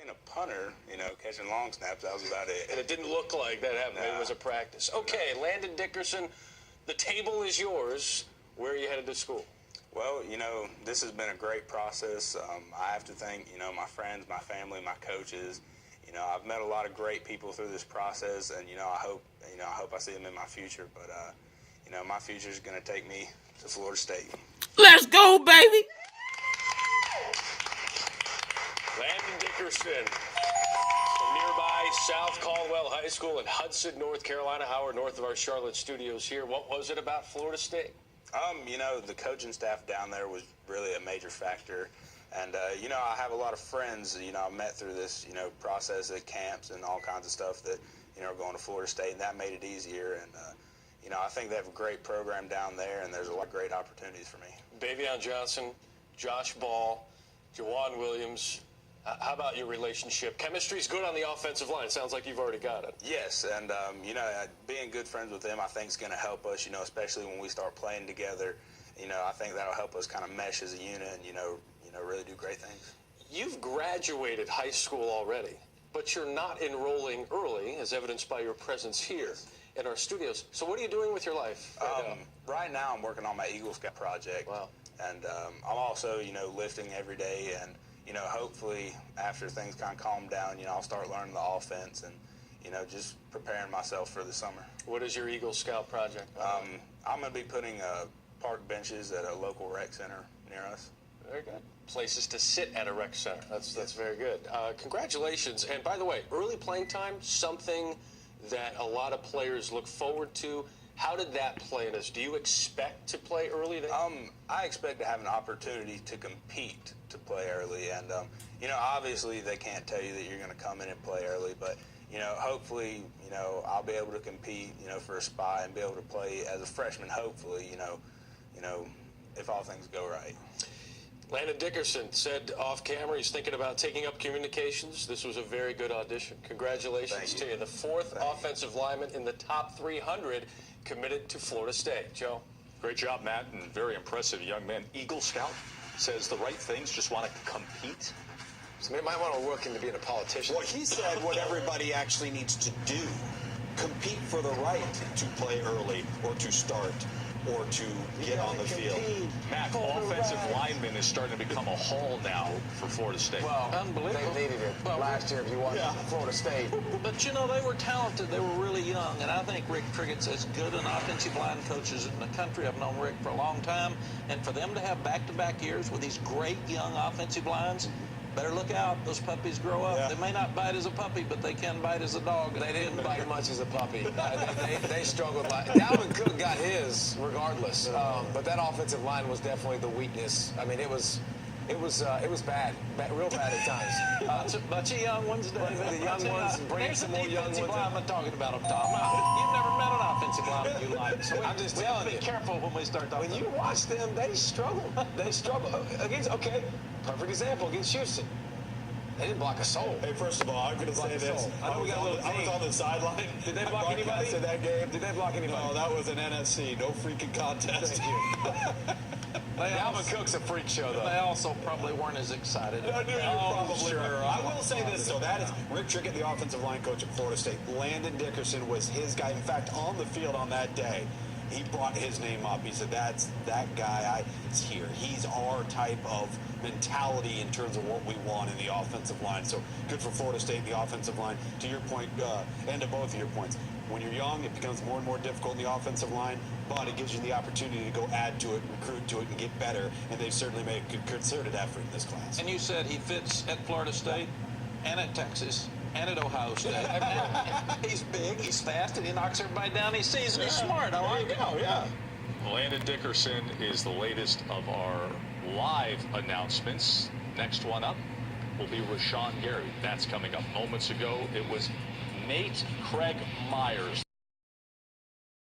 been a punter, catching long snaps. That was about it. And it didn't look like that happened. Nah. It was a practice. Okay, Landon Dickerson, the table is yours. Where are you headed to school? Well, this has been a great process. I have to thank, my friends, my family, my coaches. I've met a lot of great people through this process, and, I hope I see them in my future. But, my future is going to take me to Florida State. Let's go, baby. Landon Dickerson from nearby South Caldwell High School in Hudson, North Carolina, hour north of our Charlotte studios here. What was it about Florida State? The coaching staff down there was really a major factor. And, I have a lot of friends, I met through this, process at camps and all kinds of stuff that, are going to Florida State, and that made it easier. And, I think they have a great program down there, and there's a lot of great opportunities for me. Davion Johnson, Josh Ball, Jawan Williams. How about your relationship? Chemistry's good on the offensive line. It sounds like you've already got it. Yes, and, being good friends with them, I think is going to help us, especially when we start playing together. I think that'll help us kind of mesh as a unit and, really do great things. You've graduated high school already, but you're not enrolling early, as evidenced by your presence here in our studios. So what are you doing with your life? Right now I'm working on my Eagle Scout project. Wow. And I'm also, lifting every day, and, hopefully after things kind of calm down, I'll start learning the offense and, just preparing myself for the summer. What is your Eagle Scout project? I'm going to be putting park benches at a local rec center near us. Very good. Places to sit at a rec center. That's very good. Congratulations. And by the way, early playing time, something that a lot of players look forward to. How did that play in us? Do you expect to play early then? I expect to have an opportunity to compete to play early. And, obviously they can't tell you that you're going to come in and play early. But, hopefully, I'll be able to compete, for a spot and be able to play as a freshman, hopefully, if all things go right. Landon Dickerson said off camera he's thinking about taking up communications. This was a very good audition. Congratulations to you. The fourth offensive lineman in the top 300 committed to Florida State. Joe? Great job, Matt, and very impressive young man. Eagle Scout says the right things, just want to compete. So he might want to work into being a politician. Well, he said what everybody actually needs to do. Compete for the right to play early or to start or to get on the field. Matt, offensive lineman is starting to become a haul now for Florida State. Well, unbelievable. They needed it last year if you watched Florida State. But, they were talented. They were really young. And I think Rick Triggett's as good an offensive line coaches in the country. I've known Rick for a long time. And for them to have back-to-back years with these great young offensive lines, better look out. Those puppies grow up. They may not bite as a puppy, but they can bite as a dog. They didn't bite much as a puppy. They struggled. Dalvin Cook got his regardless. But that offensive line was definitely the weakness. I mean, it was bad, real bad at times. Bunch of young ones, David. The young ones, bring some more young ones. I'm talking about up top. You've never met an offensive lineman you like. So I'm just telling you. Be careful when we start talking. When you watch them, they struggle. They struggle against. Okay, perfect example against Houston. They didn't block a soul. Hey, first of all, I'm going to say this. I was on the sideline. Did they block anybody in that game? Did they block anybody? No, that was an NFC. No freaking contest. Thank you. Dalvin Cook's a freak show, though. They also probably weren't as excited. Probably were. I will say this, though. That is Rick Trickett, the offensive line coach at Florida State. Landon Dickerson was his guy. In fact, on the field on that day, he brought his name up. He said, that's that guy. It's here. He's our type of mentality in terms of what we want in the offensive line. So good for Florida State, the offensive line. To your point, and to both of your points, when you're young, it becomes more and more difficult in the offensive line, but it gives you the opportunity to go add to it, recruit to it, and get better. And they've certainly made a concerted effort in this class. And you said he fits at Florida State and at Texas and at Ohio State. He's big, he's fast, and he knocks everybody down. He sees and he's smart. I like it. Landon Dickerson is the latest of our live announcements. Next one up will be Rashawn Gary. That's coming up moments ago. It was Nate Craig Myers.